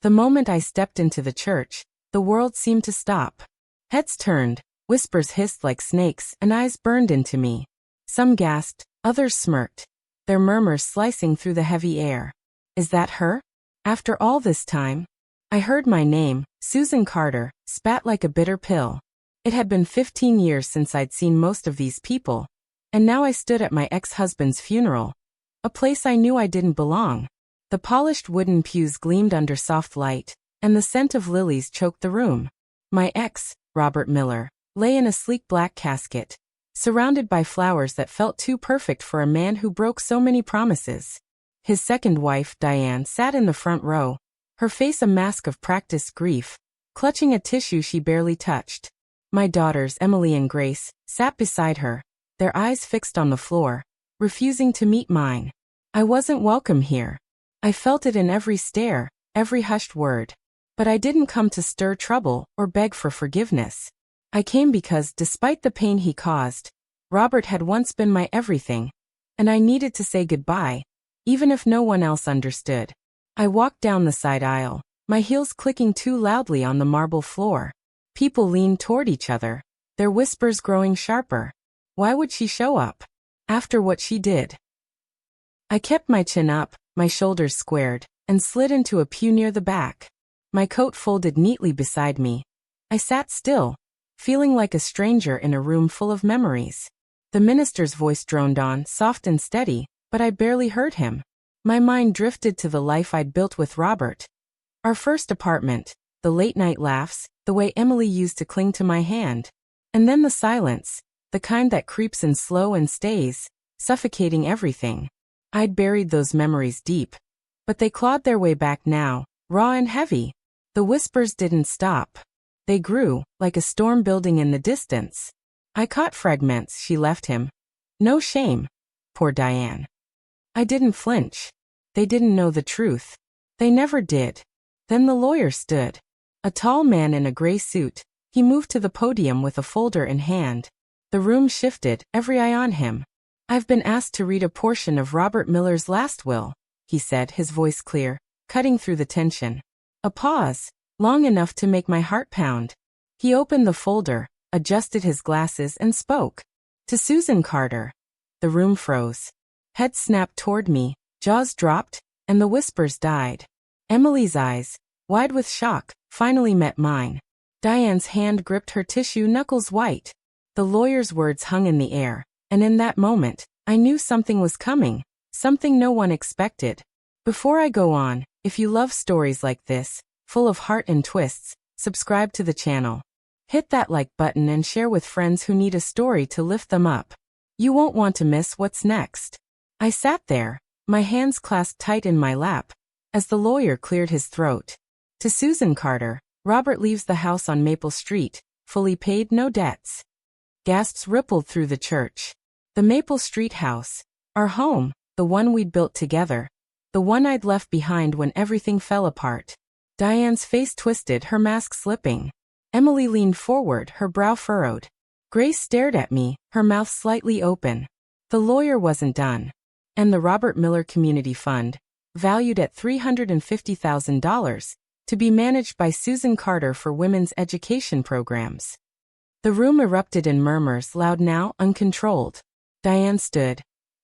The moment I stepped into the church, the world seemed to stop. Heads turned, whispers hissed like snakes, and eyes burned into me. Some gasped, others smirked, their murmurs slicing through the heavy air. Is that her? After all this time? I heard my name, Susan Carter, spat like a bitter pill. It had been 15 years since I'd seen most of these people, and now I stood at my ex-husband's funeral, a place I knew I didn't belong. The polished wooden pews gleamed under soft light, and the scent of lilies choked the room. My ex, Robert Miller, lay in a sleek black casket, surrounded by flowers that felt too perfect for a man who broke so many promises. His second wife, Diane, sat in the front row, her face a mask of practiced grief, clutching a tissue she barely touched. My daughters, Emily and Grace, sat beside her, their eyes fixed on the floor, refusing to meet mine. I wasn't welcome here. I felt it in every stare, every hushed word. But I didn't come to stir trouble or beg for forgiveness. I came because, despite the pain he caused, Robert had once been my everything, and I needed to say goodbye, even if no one else understood. I walked down the side aisle, my heels clicking too loudly on the marble floor. People leaned toward each other, their whispers growing sharper. Why would she show up? After what she did? I kept my chin up, my shoulders squared, and slid into a pew near the back. My coat folded neatly beside me. I sat still, feeling like a stranger in a room full of memories. The minister's voice droned on, soft and steady, but I barely heard him. My mind drifted to the life I'd built with Robert. Our first apartment, the late-night laughs, the way Emily used to cling to my hand. And then the silence, the kind that creeps in slow and stays, suffocating everything. I'd buried those memories deep, but they clawed their way back now, raw and heavy. The whispers didn't stop. They grew, like a storm building in the distance. I caught fragments she left him. No shame. Poor Diane. I didn't flinch. They didn't know the truth. They never did. Then the lawyer stood. A tall man in a gray suit. He moved to the podium with a folder in hand. The room shifted, every eye on him. I've been asked to read a portion of Robert Miller's last will, he said, his voice clear, cutting through the tension. A pause, long enough to make my heart pound. He opened the folder, adjusted his glasses, and spoke. To Susan Carter. The room froze. Head snapped toward me, jaws dropped, and the whispers died. Emily's eyes, wide with shock, finally met mine. Diane's hand gripped her tissue knuckles white. The lawyer's words hung in the air, and in that moment, I knew something was coming, something no one expected. Before I go on, if you love stories like this, full of heart and twists, subscribe to the channel. Hit that like button and share with friends who need a story to lift them up. You won't want to miss what's next. I sat there, my hands clasped tight in my lap, as the lawyer cleared his throat. To Susan Carter, Robert leaves the house on Maple Street, fully paid, no debts. Gasps rippled through the church. The Maple Street house, our home, the one we'd built together, the one I'd left behind when everything fell apart. Diane's face twisted, her mask slipping. Emily leaned forward, her brow furrowed. Grace stared at me, her mouth slightly open. The lawyer wasn't done. And the Robert Miller Community Fund, valued at $350,000, to be managed by Susan Carter for women's education programs. The room erupted in murmurs, loud now, uncontrolled. Diane stood,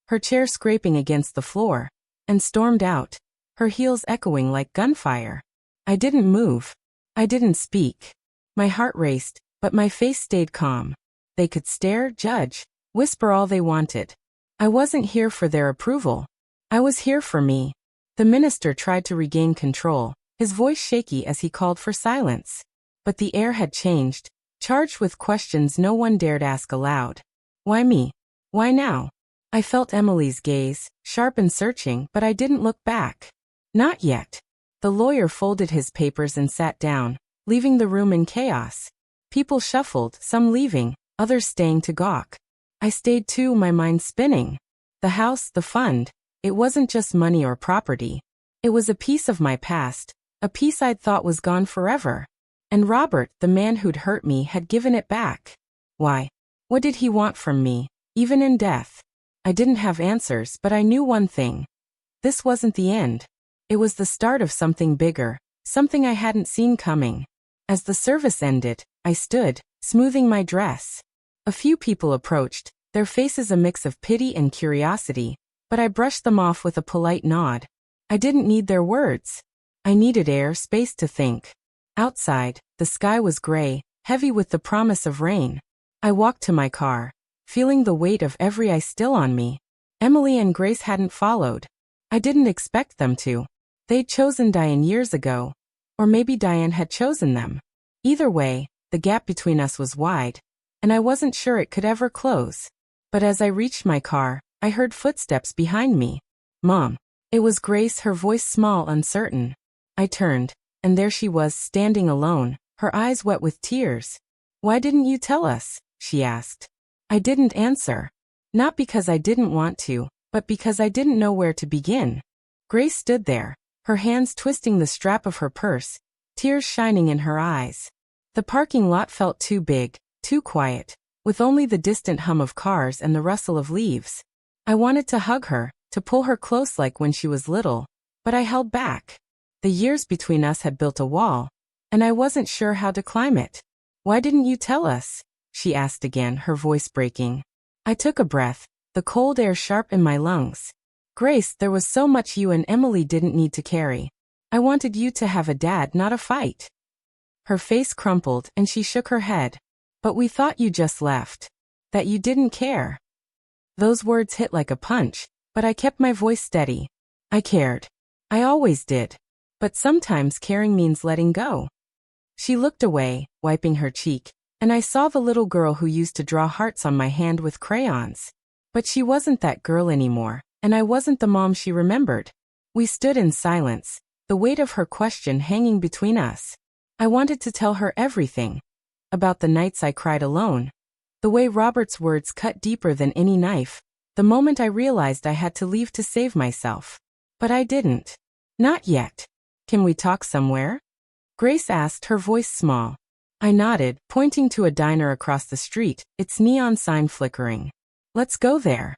her chair scraping against the floor, and stormed out, her heels echoing like gunfire. I didn't move. I didn't speak. My heart raced, but my face stayed calm. They could stare, judge, whisper all they wanted. I wasn't here for their approval. I was here for me. The minister tried to regain control, his voice shaky as he called for silence. But the air had changed, charged with questions no one dared ask aloud. Why me? Why now? I felt Emily's gaze, sharp and searching, but I didn't look back. Not yet. The lawyer folded his papers and sat down, leaving the room in chaos. People shuffled, some leaving, others staying to gawk. I stayed too, my mind spinning. The house, the fund, it wasn't just money or property. It was a piece of my past, a piece I'd thought was gone forever. And Robert, the man who'd hurt me, had given it back. Why? What did he want from me, even in death? I didn't have answers, but I knew one thing. This wasn't the end. It was the start of something bigger, something I hadn't seen coming. As the service ended, I stood, smoothing my dress. A few people approached, their faces a mix of pity and curiosity, but I brushed them off with a polite nod. I didn't need their words. I needed space to think. Outside, the sky was gray, heavy with the promise of rain. I walked to my car, feeling the weight of every eye still on me. Emily and Grace hadn't followed. I didn't expect them to. They'd chosen Diane years ago. Or maybe Diane had chosen them. Either way, the gap between us was wide, and I wasn't sure it could ever close. But as I reached my car, I heard footsteps behind me. Mom. It was Grace, her voice small, uncertain. I turned, and there she was, standing alone, her eyes wet with tears. Why didn't you tell us? She asked. I didn't answer. Not because I didn't want to, but because I didn't know where to begin. Grace stood there, her hands twisting the strap of her purse, tears shining in her eyes. The parking lot felt too big, too quiet, with only the distant hum of cars and the rustle of leaves. I wanted to hug her, to pull her close like when she was little, but I held back. The years between us had built a wall, and I wasn't sure how to climb it. Why didn't you tell us? She asked again, her voice breaking. I took a breath, the cold air sharp in my lungs. Grace, there was so much you and Emily didn't need to carry. I wanted you to have a dad, not a fight. Her face crumpled and she shook her head. But we thought you just left. That you didn't care. Those words hit like a punch, but I kept my voice steady. I cared. I always did. But sometimes caring means letting go. She looked away, wiping her cheek, and I saw the little girl who used to draw hearts on my hand with crayons. But she wasn't that girl anymore, and I wasn't the mom she remembered. We stood in silence, the weight of her question hanging between us. I wanted to tell her everything. About the nights I cried alone. The way Robert's words cut deeper than any knife. The moment I realized I had to leave to save myself. But I didn't. Not yet. Can we talk somewhere? Grace asked, her voice small. I nodded, pointing to a diner across the street, its neon sign flickering. Let's go there.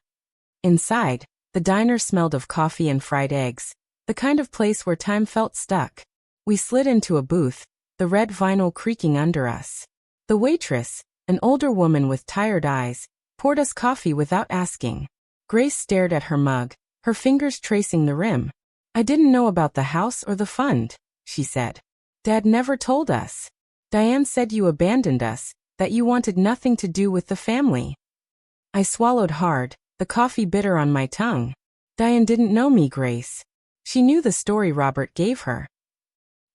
Inside, the diner smelled of coffee and fried eggs, the kind of place where time felt stuck. We slid into a booth, the red vinyl creaking under us. The waitress, an older woman with tired eyes, poured us coffee without asking. Grace stared at her mug, her fingers tracing the rim. I didn't know about the house or the fund, she said. Dad never told us. Diane said you abandoned us, that you wanted nothing to do with the family. I swallowed hard, the coffee bitter on my tongue. Diane didn't know me, Grace. She knew the story Robert gave her.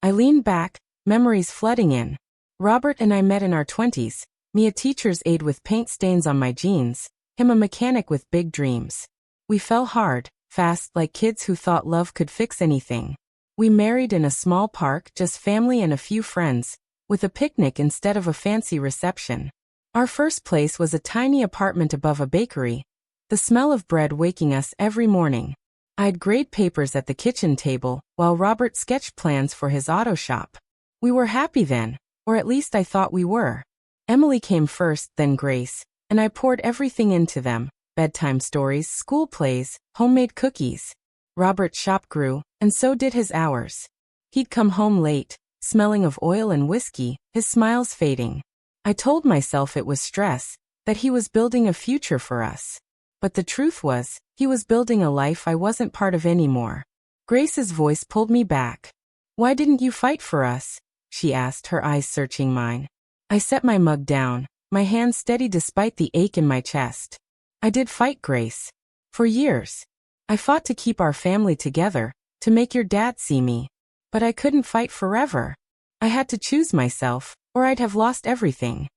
I leaned back, memories flooding in. Robert and I met in our 20s, me a teacher's aide with paint stains on my jeans, him a mechanic with big dreams. We fell hard, fast, like kids who thought love could fix anything. We married in a small park, just family and a few friends, with a picnic instead of a fancy reception. Our first place was a tiny apartment above a bakery, the smell of bread waking us every morning. I'd grade papers at the kitchen table, while Robert sketched plans for his auto shop. We were happy then, or at least I thought we were. Emily came first, then Grace, and I poured everything into them. Bedtime stories, school plays, homemade cookies. Robert's shop grew, and so did his hours. He'd come home late, smelling of oil and whiskey, his smiles fading. I told myself it was stress, that he was building a future for us. But the truth was, he was building a life I wasn't part of anymore. Grace's voice pulled me back. Why didn't you fight for us? She asked, her eyes searching mine. I set my mug down, my hands steady despite the ache in my chest. I did fight, Grace. For years. I fought to keep our family together, to make your dad see me. But I couldn't fight forever. I had to choose myself, or I'd have lost everything.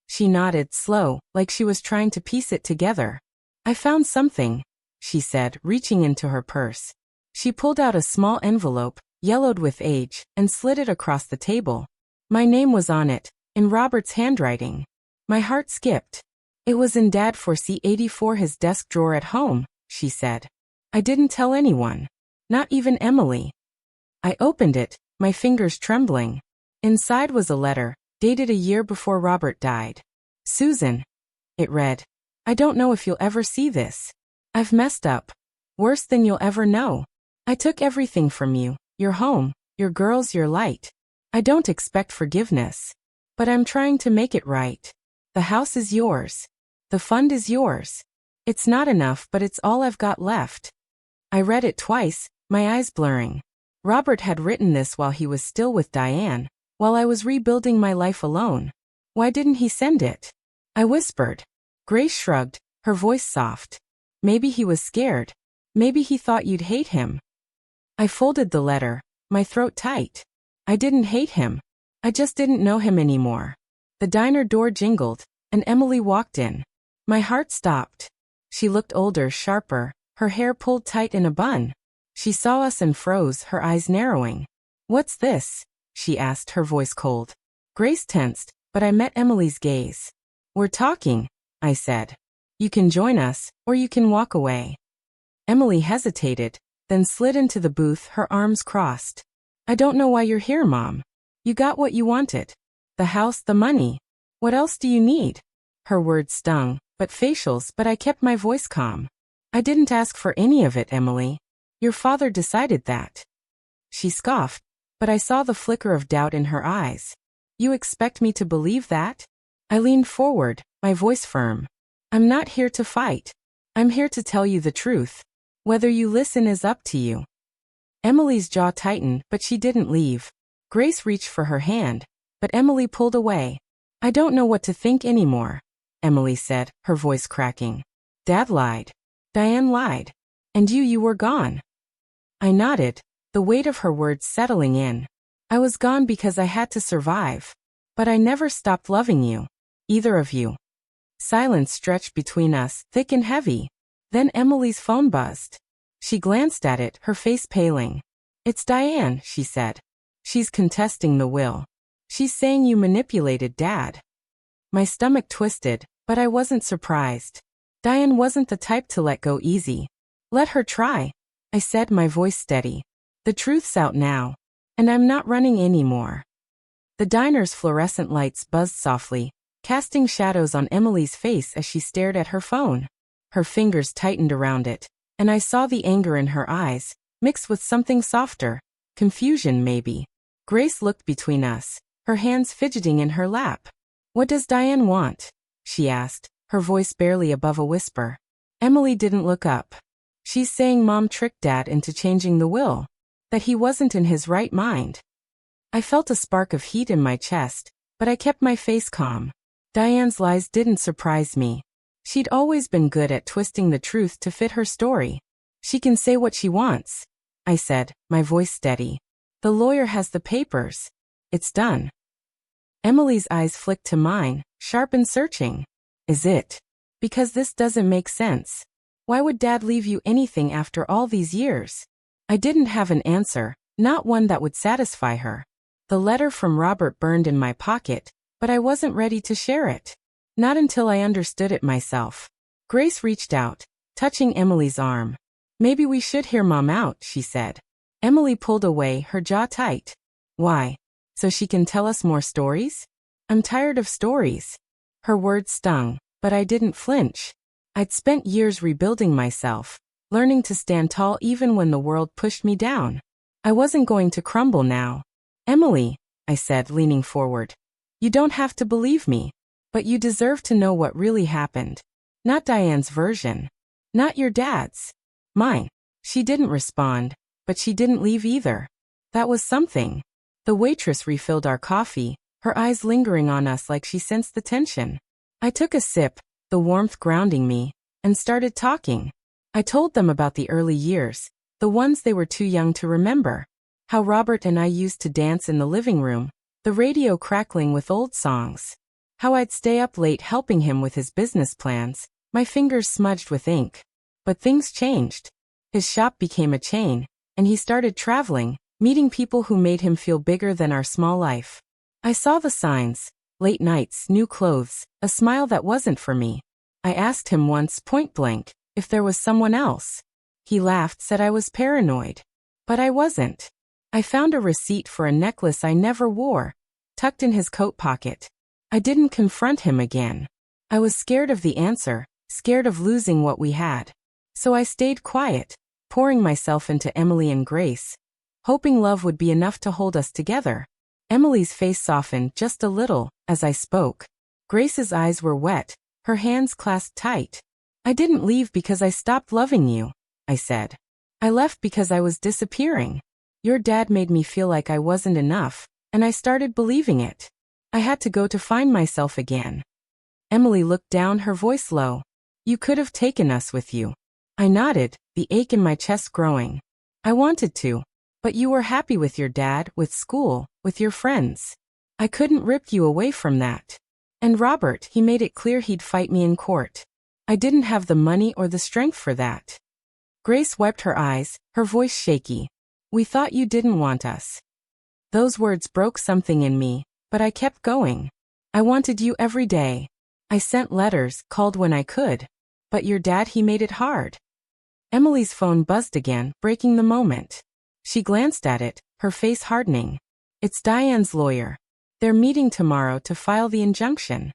She nodded, slow, like she was trying to piece it together. I found something, she said, reaching into her purse. She pulled out a small envelope, yellowed with age, and slid it across the table. My name was on it, in Robert's handwriting. My heart skipped. It was in Dad for C84, his desk drawer at home, she said. I didn't tell anyone. Not even Emily. I opened it, my fingers trembling. Inside was a letter, dated a year before Robert died. Susan. It read. I don't know if you'll ever see this. I've messed up. Worse than you'll ever know. I took everything from you, your home, Your girl's your light. I don't expect forgiveness. But I'm trying to make it right. The house is yours. The fund is yours. It's not enough, but it's all I've got left. I read it twice, my eyes blurring. Robert had written this while he was still with Diane, while I was rebuilding my life alone. Why didn't he send it? I whispered. Grace shrugged, her voice soft. Maybe he was scared. Maybe he thought you'd hate him. I folded the letter, my throat tight. I didn't hate him. I just didn't know him anymore. The diner door jingled, and Emily walked in. My heart stopped. She looked older, sharper, her hair pulled tight in a bun. She saw us and froze, her eyes narrowing. What's this? She asked, her voice cold. Grace tensed, but I met Emily's gaze. We're talking, I said. You can join us, or you can walk away. Emily hesitated, then slid into the booth, her arms crossed. I don't know why you're here, Mom. You got what you wanted. The house, the money. What else do you need? Her words stung, but I kept my voice calm. I didn't ask for any of it, Emily. Your father decided that. She scoffed, but I saw the flicker of doubt in her eyes. You expect me to believe that? I leaned forward, my voice firm. I'm not here to fight. I'm here to tell you the truth. Whether you listen is up to you. Emily's jaw tightened, but she didn't leave. Grace reached for her hand, but Emily pulled away. I don't know what to think anymore, Emily said, her voice cracking. Dad lied. Diane lied. And you were gone. I nodded, the weight of her words settling in. I was gone because I had to survive. But I never stopped loving you. Either of you. Silence stretched between us, thick and heavy. Then Emily's phone buzzed. She glanced at it, her face paling. It's Diane, she said. She's contesting the will. She's saying you manipulated Dad. My stomach twisted, but I wasn't surprised. Diane wasn't the type to let go easy. Let her try, I said, my voice steady. The truth's out now, and I'm not running anymore. The diner's fluorescent lights buzzed softly, casting shadows on Emily's face as she stared at her phone. Her fingers tightened around it, and I saw the anger in her eyes, mixed with something softer, confusion maybe. Grace looked between us, her hands fidgeting in her lap. What does Diane want? She asked, her voice barely above a whisper. Emily didn't look up. She's saying Mom tricked Dad into changing the will, that he wasn't in his right mind. I felt a spark of heat in my chest, but I kept my face calm. Diane's lies didn't surprise me. She'd always been good at twisting the truth to fit her story. She can say what she wants, I said, my voice steady. The lawyer has the papers. It's done. Emily's eyes flicked to mine, sharp and searching. Is it? Because this doesn't make sense. Why would Dad leave you anything after all these years? I didn't have an answer, not one that would satisfy her. The letter from Robert burned in my pocket, but I wasn't ready to share it. Not until I understood it myself. Grace reached out, touching Emily's arm. Maybe we should hear Mom out, she said. Emily pulled away, her jaw tight. Why? So she can tell us more stories? I'm tired of stories. Her words stung, but I didn't flinch. I'd spent years rebuilding myself, learning to stand tall even when the world pushed me down. I wasn't going to crumble now. Emily, I said, leaning forward. You don't have to believe me, but you deserve to know what really happened. Not Diane's version. Not your dad's. Mine. She didn't respond, but she didn't leave either. That was something. The waitress refilled our coffee, her eyes lingering on us like she sensed the tension. I took a sip, the warmth grounding me, and started talking. I told them about the early years, the ones they were too young to remember. How Robert and I used to dance in the living room, the radio crackling with old songs. How I'd stay up late helping him with his business plans, my fingers smudged with ink. But things changed. His shop became a chain, and he started traveling, meeting people who made him feel bigger than our small life. I saw the signs, late nights, new clothes, a smile that wasn't for me. I asked him once, point blank, if there was someone else. He laughed, said I was paranoid. But I wasn't. I found a receipt for a necklace I never wore, tucked in his coat pocket. I didn't confront him again. I was scared of the answer, scared of losing what we had. So I stayed quiet, pouring myself into Emily and Grace, hoping love would be enough to hold us together. Emily's face softened just a little as I spoke. Grace's eyes were wet, her hands clasped tight. I didn't leave because I stopped loving you, I said. I left because I was disappearing. Your dad made me feel like I wasn't enough, and I started believing it. I had to go to find myself again. Emily looked down, her voice low. You could have taken us with you. I nodded, the ache in my chest growing. I wanted to. But you were happy with your dad, with school, with your friends. I couldn't rip you away from that. And Robert, he made it clear he'd fight me in court. I didn't have the money or the strength for that. Grace wiped her eyes, her voice shaky. We thought you didn't want us. Those words broke something in me, but I kept going. I wanted you every day. I sent letters, called when I could. But your dad, he made it hard. Emily's phone buzzed again, breaking the moment. She glanced at it, her face hardening. It's Diane's lawyer. They're meeting tomorrow to file the injunction.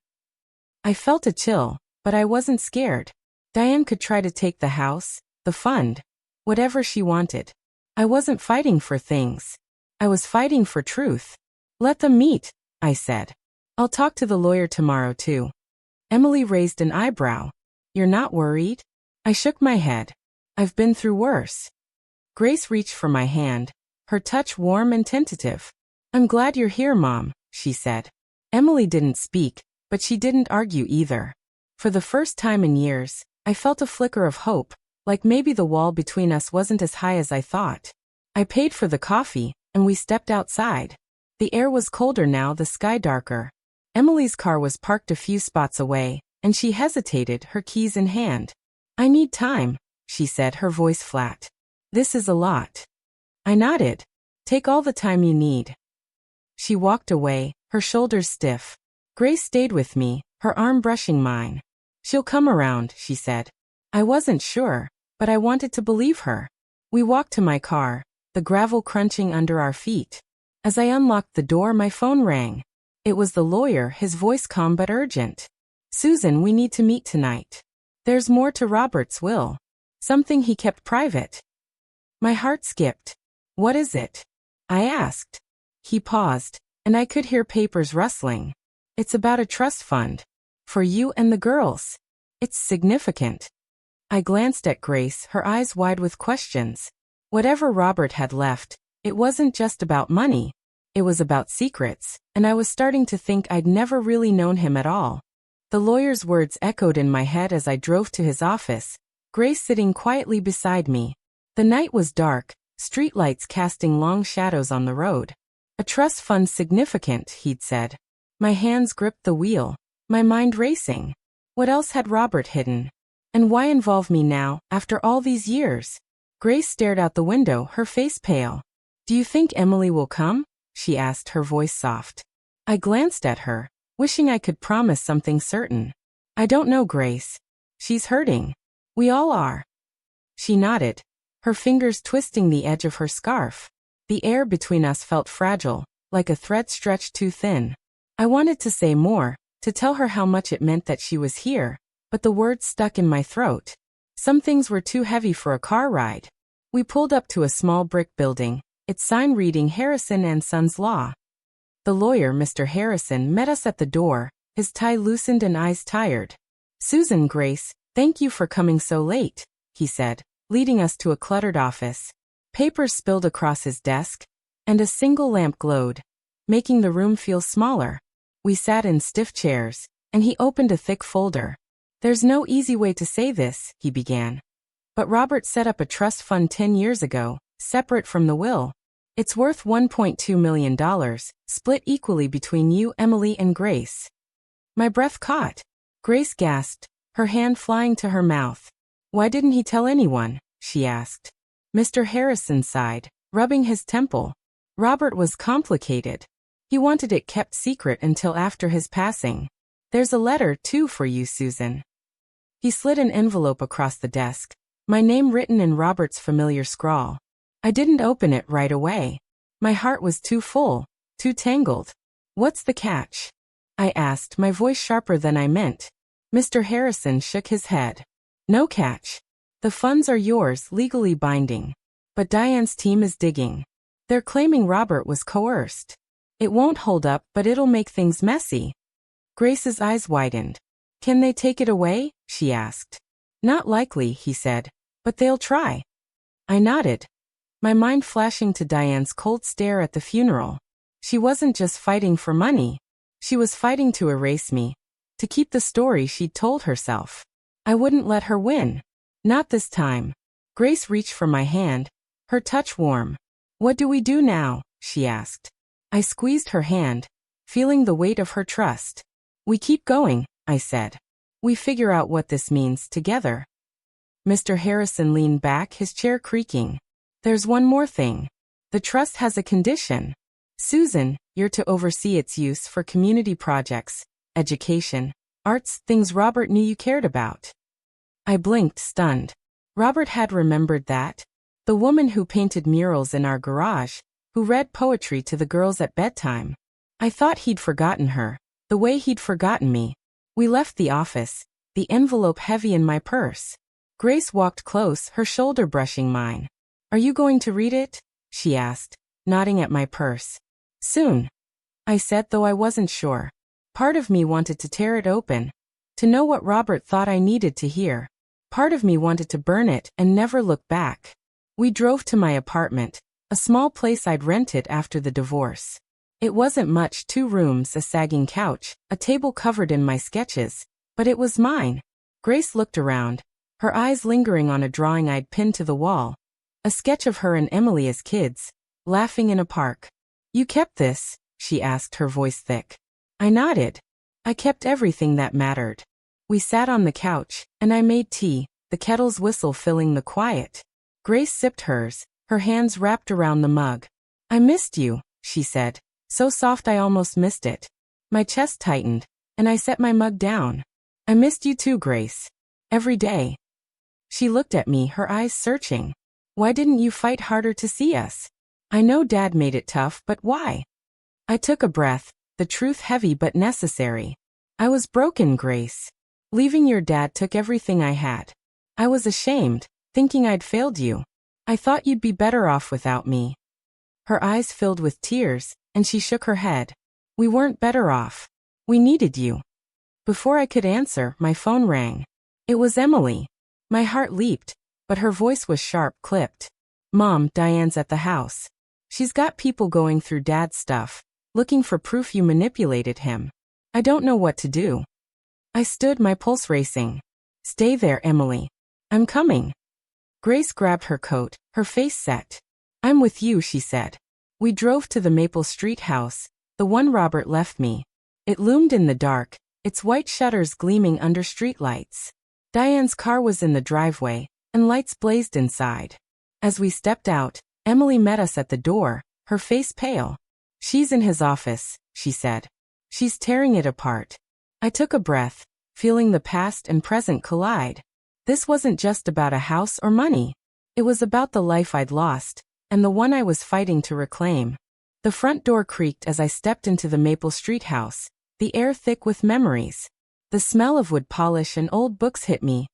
I felt a chill, but I wasn't scared. Diane could try to take the house, the fund, whatever she wanted. I wasn't fighting for things. I was fighting for truth. Let them meet, I said. I'll talk to the lawyer tomorrow too. Emily raised an eyebrow. You're not worried? I shook my head. I've been through worse. Grace reached for my hand, her touch warm and tentative. I'm glad you're here, Mom, she said. Emily didn't speak, but she didn't argue either. For the first time in years, I felt a flicker of hope, like maybe the wall between us wasn't as high as I thought. I paid for the coffee, and we stepped outside. The air was colder now, the sky darker. Emily's car was parked a few spots away, and she hesitated, her keys in hand. I need time, she said, her voice flat. This is a lot. I nodded. Take all the time you need. She walked away, her shoulders stiff. Grace stayed with me, her arm brushing mine. She'll come around, she said. I wasn't sure, but I wanted to believe her. We walked to my car, the gravel crunching under our feet. As I unlocked the door, my phone rang. It was the lawyer, his voice calm but urgent. Susan, we need to meet tonight. There's more to Robert's will. Something he kept private. My heart skipped. What is it? I asked. He paused, and I could hear papers rustling. It's about a trust fund. For you and the girls. It's significant. I glanced at Grace, her eyes wide with questions. Whatever Robert had left, it wasn't just about money. It was about secrets, and I was starting to think I'd never really known him at all. The lawyer's words echoed in my head as I drove to his office, Grace sitting quietly beside me. The night was dark, streetlights casting long shadows on the road. A trust fund significant, he'd said. My hands gripped the wheel, my mind racing. What else had Robert hidden? And why involve me now, after all these years? Grace stared out the window, her face pale. Do you think Emily will come? She asked, her voice soft. I glanced at her, wishing I could promise something certain. I don't know, Grace. She's hurting. We all are. She nodded, her fingers twisting the edge of her scarf. The air between us felt fragile, like a thread stretched too thin. I wanted to say more, to tell her how much it meant that she was here, but the words stuck in my throat. Some things were too heavy for a car ride. We pulled up to a small brick building, its sign reading Harrison and Sons Law. The lawyer, Mr. Harrison, met us at the door, his tie loosened and eyes tired. Susan, Grace, thank you for coming so late, he said, leading us to a cluttered office. Papers spilled across his desk, and a single lamp glowed, making the room feel smaller. We sat in stiff chairs, and he opened a thick folder. There's no easy way to say this, he began. But Robert set up a trust fund 10 years ago, separate from the will. It's worth $1.2 million, split equally between you, Emily, and Grace. My breath caught. Grace gasped, her hand flying to her mouth. Why didn't he tell anyone? She asked. Mr. Harrison sighed, rubbing his temple. Robert was complicated. He wanted it kept secret until after his passing. There's a letter, too, for you, Susan. He slid an envelope across the desk, my name written in Robert's familiar scrawl. I didn't open it right away. My heart was too full, too tangled. What's the catch? I asked, my voice sharper than I meant. Mr. Harrison shook his head. No catch. The funds are yours, legally binding. But Diane's team is digging. They're claiming Robert was coerced. It won't hold up, but it'll make things messy. Grace's eyes widened. Can they take it away? She asked. Not likely, he said, but they'll try. I nodded, my mind flashing to Diane's cold stare at the funeral. She wasn't just fighting for money. She was fighting to erase me, to keep the story she'd told herself. I wouldn't let her win. Not this time. Grace reached for my hand, her touch warm. What do we do now? She asked. I squeezed her hand, feeling the weight of her trust. We keep going, I said. We figure out what this means together. Mr. Harrison leaned back, his chair creaking. There's one more thing. The trust has a condition. Susan, you're to oversee its use for community projects, education, arts, things Robert knew you cared about. I blinked, stunned. Robert had remembered that. The woman who painted murals in our garage, who read poetry to the girls at bedtime. I thought he'd forgotten her, the way he'd forgotten me. We left the office, the envelope heavy in my purse. Grace walked close, her shoulder brushing mine. Are you going to read it? She asked, nodding at my purse. Soon, I said, though I wasn't sure. Part of me wanted to tear it open, to know what Robert thought I needed to hear. Part of me wanted to burn it and never look back. We drove to my apartment, a small place I'd rented after the divorce. It wasn't much, 2 rooms, a sagging couch, a table covered in my sketches, but it was mine. Grace looked around, her eyes lingering on a drawing I'd pinned to the wall. A sketch of her and Emily as kids, laughing in a park. You kept this? She asked, her voice thick. I nodded. I kept everything that mattered. We sat on the couch, and I made tea, the kettle's whistle filling the quiet. Grace sipped hers, her hands wrapped around the mug. I missed you, she said, so soft I almost missed it. My chest tightened, and I set my mug down. I missed you too, Grace. Every day. She looked at me, her eyes searching. Why didn't you fight harder to see us? I know Dad made it tough, but why? I took a breath, the truth heavy but necessary. I was broken, Grace. Leaving your dad took everything I had. I was ashamed, thinking I'd failed you. I thought you'd be better off without me. Her eyes filled with tears, and she shook her head. We weren't better off. We needed you. Before I could answer, my phone rang. It was Emily. My heart leaped, but her voice was sharp, clipped. Mom, Diane's at the house. She's got people going through Dad's stuff, looking for proof you manipulated him. I don't know what to do. I stood, my pulse racing. Stay there, Emily. I'm coming. Grace grabbed her coat, her face set. I'm with you, she said. We drove to the Maple Street house, the one Robert left me. It loomed in the dark, its white shutters gleaming under streetlights. Diane's car was in the driveway, and lights blazed inside. As we stepped out, Emily met us at the door, her face pale. She's in his office, she said. She's tearing it apart. I took a breath, feeling the past and present collide. This wasn't just about a house or money. It was about the life I'd lost, and the one I was fighting to reclaim. The front door creaked as I stepped into the Maple Street house, the air thick with memories. The smell of wood polish and old books hit me,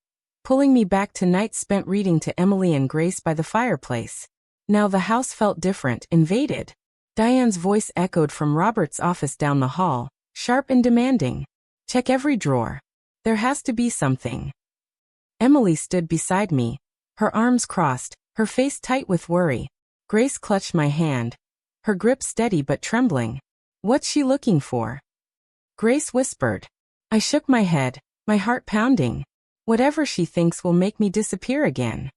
pulling me back to nights spent reading to Emily and Grace by the fireplace. Now the house felt different, invaded. Diane's voice echoed from Robert's office down the hall, sharp and demanding. Check every drawer. There has to be something. Emily stood beside me, her arms crossed, her face tight with worry. Grace clutched my hand, her grip steady but trembling. What's she looking for? Grace whispered. I shook my head, my heart pounding. Whatever she thinks will make me disappear again.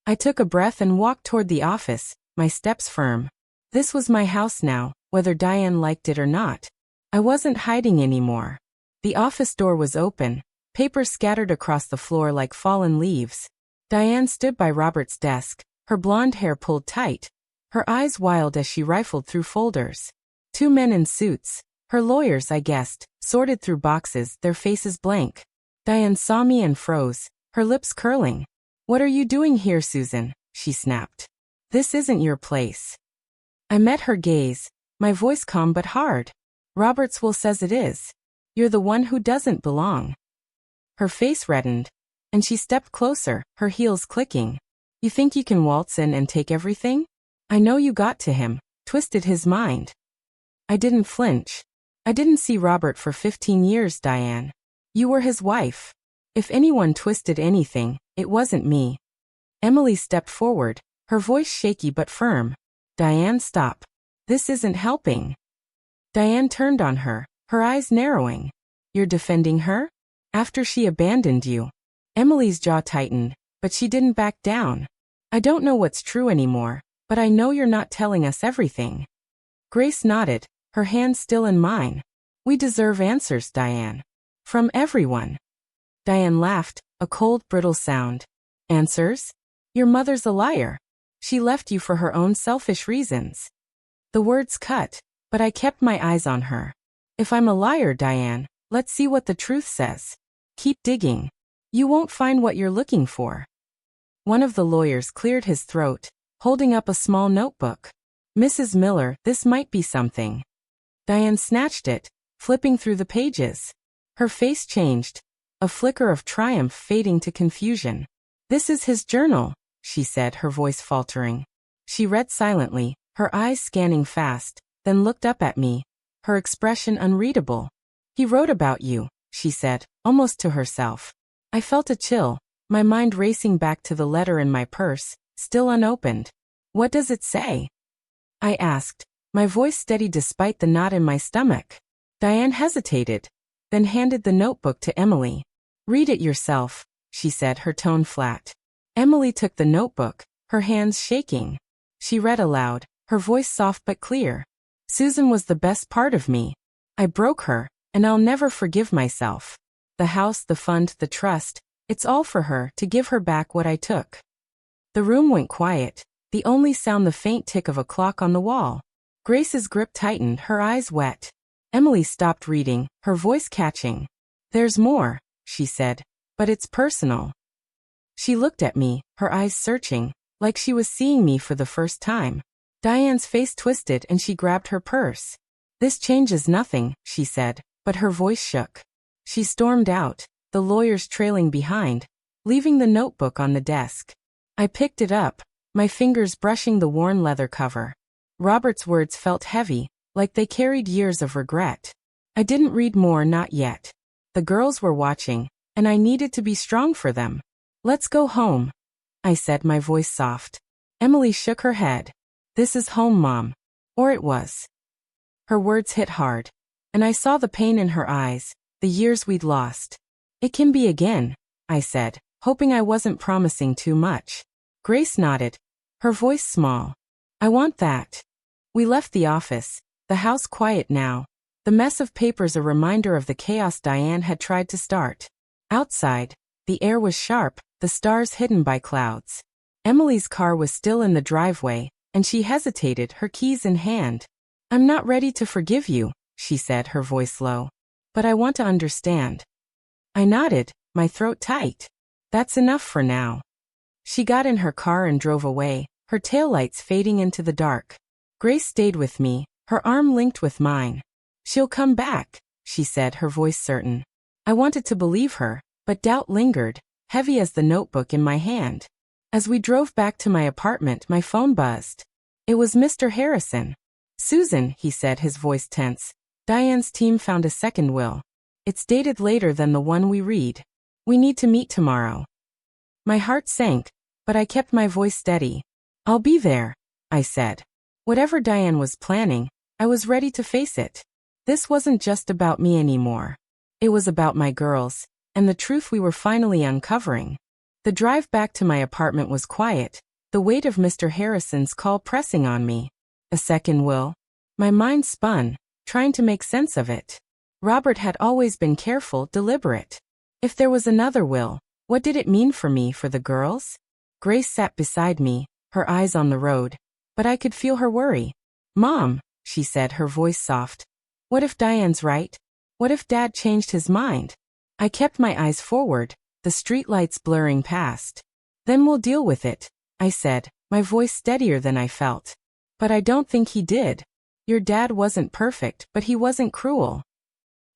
I took a breath and walked toward the office, my steps firm. This was my house now, whether Diane liked it or not. I wasn't hiding anymore. The office door was open, papers scattered across the floor like fallen leaves. Diane stood by Robert's desk, her blonde hair pulled tight, her eyes wild as she rifled through folders. 2 men in suits, her lawyers, I guessed, sorted through boxes, their faces blank. Diane saw me and froze, her lips curling. What are you doing here, Susan? She snapped. This isn't your place. I met her gaze, my voice calm but hard. Robert's will says it is. You're the one who doesn't belong. Her face reddened, and she stepped closer, her heels clicking. You think you can waltz in and take everything? I know you got to him, twisted his mind. I didn't flinch. I didn't see Robert for 15 years, Diane. You were his wife. If anyone twisted anything, it wasn't me. Emily stepped forward, her voice shaky but firm. Diane, stop. This isn't helping. Diane turned on her, her eyes narrowing. You're defending her? After she abandoned you? Emily's jaw tightened, but she didn't back down. I don't know what's true anymore, but I know you're not telling us everything. Grace nodded, her hand still in mine. We deserve answers, Diane. From everyone. Diane laughed, a cold, brittle sound. Answers? Your mother's a liar. She left you for her own selfish reasons. The words cut, but I kept my eyes on her. If I'm a liar, Diane, let's see what the truth says. Keep digging. You won't find what you're looking for. One of the lawyers cleared his throat, holding up a small notebook. Mrs. Miller, this might be something. Diane snatched it, flipping through the pages. Her face changed, a flicker of triumph fading to confusion. This is his journal, she said, her voice faltering. She read silently, her eyes scanning fast, then looked up at me, her expression unreadable. He wrote about you, she said, almost to herself. I felt a chill, my mind racing back to the letter in my purse, still unopened. What does it say? I asked, my voice steady despite the knot in my stomach. Diane hesitated, then handed the notebook to Emily. Read it yourself, she said, her tone flat. Emily took the notebook, her hands shaking. She read aloud, her voice soft but clear. Susan was the best part of me. I broke her, and I'll never forgive myself. The house, the fund, the trust, it's all for her, to give her back what I took. The room went quiet, the only sound the faint tick of a clock on the wall. Grace's grip tightened, her eyes wet. Emily stopped reading, her voice catching. There's more, she said, but it's personal. She looked at me, her eyes searching, like she was seeing me for the first time. Diane's face twisted and she grabbed her purse. This changes nothing, she said, but her voice shook. She stormed out, the lawyers trailing behind, leaving the notebook on the desk. I picked it up, my fingers brushing the worn leather cover. Robert's words felt heavy, like they carried years of regret. I didn't read more, not yet. The girls were watching, and I needed to be strong for them. Let's go home, I said, my voice soft. Emily shook her head. This is home, Mom. Or it was. Her words hit hard, and I saw the pain in her eyes, the years we'd lost. It can be again, I said, hoping I wasn't promising too much. Grace nodded, her voice small. I want that. We left the office, the house quiet now, the mess of papers a reminder of the chaos Diane had tried to start. Outside, the air was sharp, the stars hidden by clouds. Emily's car was still in the driveway, and she hesitated, her keys in hand. I'm not ready to forgive you, she said, her voice low. But I want to understand. I nodded, my throat tight. That's enough for now. She got in her car and drove away, her taillights fading into the dark. Grace stayed with me, her arm linked with mine. She'll come back, she said, her voice certain. I wanted to believe her, but doubt lingered, heavy as the notebook in my hand. As we drove back to my apartment, my phone buzzed. It was Mr. Harrison. Susan, he said, his voice tense. Diane's team found a second will. It's dated later than the one we read. We need to meet tomorrow. My heart sank, but I kept my voice steady. I'll be there, I said. Whatever Diane was planning, I was ready to face it. This wasn't just about me anymore. It was about my girls, and the truth we were finally uncovering. The drive back to my apartment was quiet, the weight of Mr. Harrison's call pressing on me. A second will? My mind spun, trying to make sense of it. Robert had always been careful, deliberate. If there was another will, what did it mean for me, for the girls? Grace sat beside me, her eyes on the road, but I could feel her worry. Mom, she said, her voice soft. What if Diane's right? What if Dad changed his mind? I kept my eyes forward, the streetlights blurring past. Then we'll deal with it, I said, my voice steadier than I felt. But I don't think he did. Your dad wasn't perfect, but he wasn't cruel.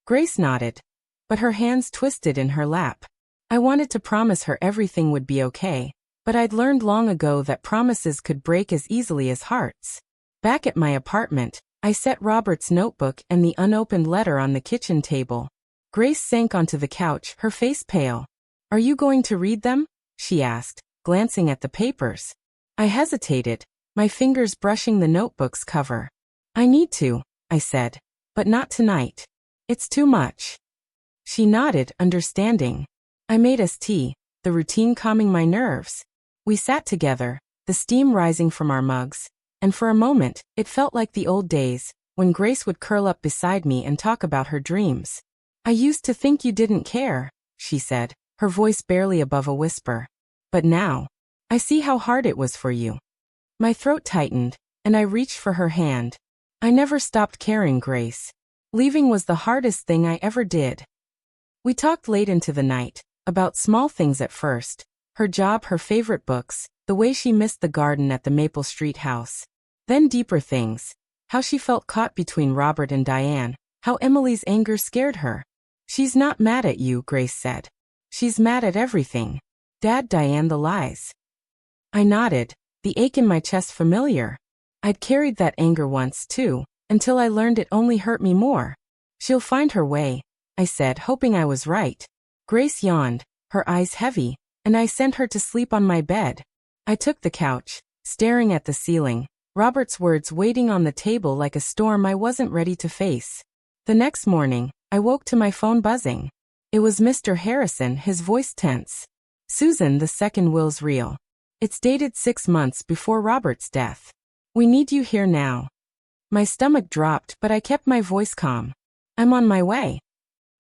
Grace nodded, but her hands twisted in her lap. I wanted to promise her everything would be okay, But I'd learned long ago that promises could break as easily as hearts. Back at my apartment, I set Robert's notebook and the unopened letter on the kitchen table. Grace sank onto the couch, her face pale. "Are you going to read them?" she asked, glancing at the papers. I hesitated, my fingers brushing the notebook's cover. "I need to," I said. "But not tonight. It's too much." She nodded, understanding. I made us tea, the routine calming my nerves. We sat together, the steam rising from our mugs, and for a moment, it felt like the old days, when Grace would curl up beside me and talk about her dreams. "I used to think you didn't care," she said, her voice barely above a whisper. "But now, I see how hard it was for you." My throat tightened, and I reached for her hand. "I never stopped caring, Grace. Leaving was the hardest thing I ever did." We talked late into the night, about small things at first, her job, her favorite books, the way she missed the garden at the Maple Street house. Then deeper things, how she felt caught between Robert and Diane, how Emily's anger scared her. "She's not mad at you," Grace said. "She's mad at everything. Dad, Diane, the lies." I nodded, the ache in my chest familiar. I'd carried that anger once too, until I learned it only hurt me more. "She'll find her way," I said, hoping I was right. Grace yawned, her eyes heavy, and I sent her to sleep on my bed. I took the couch, staring at the ceiling, Robert's words waiting on the table like a storm I wasn't ready to face. The next morning, I woke to my phone buzzing. It was Mr. Harrison, his voice tense. "Susan, the second will's real. It's dated 6 months before Robert's death. We need you here now." My stomach dropped, but I kept my voice calm. "I'm on my way."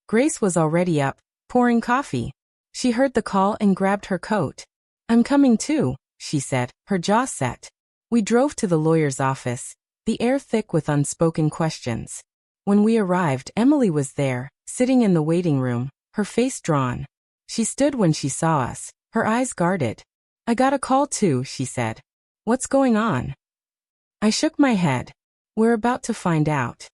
Grace was already up, pouring coffee. She heard the call and grabbed her coat. "I'm coming too," she said, her jaw set. We drove to the lawyer's office, the air thick with unspoken questions. When we arrived, Emily was there, sitting in the waiting room, her face drawn. She stood when she saw us, her eyes guarded. "I got a call too," she said. "What's going on?" I shook my head. "We're about to find out."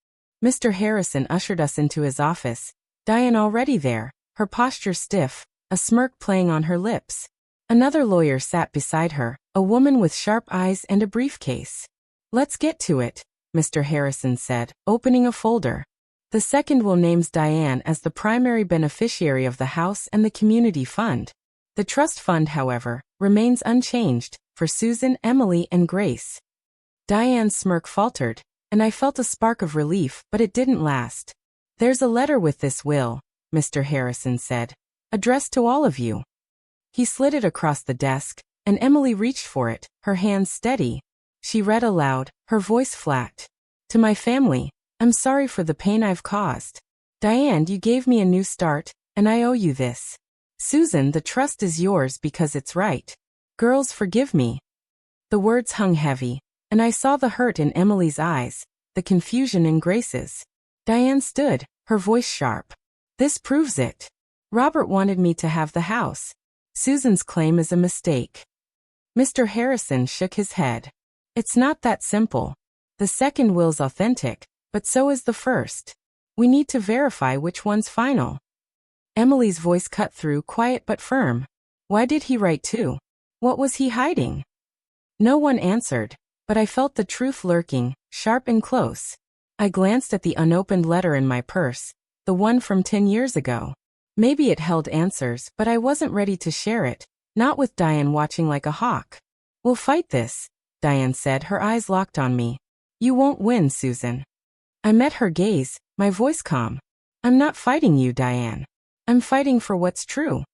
Mr. Harrison ushered us into his office, Diane already there, her posture stiff, a smirk playing on her lips. Another lawyer sat beside her, a woman with sharp eyes and a briefcase. "Let's get to it," Mr. Harrison said, opening a folder. "The second will names Diane as the primary beneficiary of the house and the community fund. The trust fund, however, remains unchanged, for Susan, Emily, and Grace." Diane's smirk faltered, and I felt a spark of relief, but it didn't last. "There's a letter with this will," Mr. Harrison said, "addressed to all of you." He slid it across the desk, and Emily reached for it, her hands steady. She read aloud, her voice flat. "To my family, I'm sorry for the pain I've caused. Diane, you gave me a new start, and I owe you this. Susan, the trust is yours because it's right. Girls, forgive me." The words hung heavy, and I saw the hurt in Emily's eyes, the confusion in Grace's. Diane stood, her voice sharp. "This proves it. Robert wanted me to have the house. Susan's claim is a mistake." Mr. Harrison shook his head. "It's not that simple. The second will's authentic, but so is the first. We need to verify which one's final." Emily's voice cut through, quiet but firm. "Why did he write two? What was he hiding?" No one answered, but I felt the truth lurking, sharp and close. I glanced at the unopened letter in my purse, the one from 10 years ago. Maybe it held answers, but I wasn't ready to share it, not with Diane watching like a hawk. "We'll fight this," Diane said, her eyes locked on me. "You won't win, Susan." I met her gaze, my voice calm. "I'm not fighting you, Diane. I'm fighting for what's true."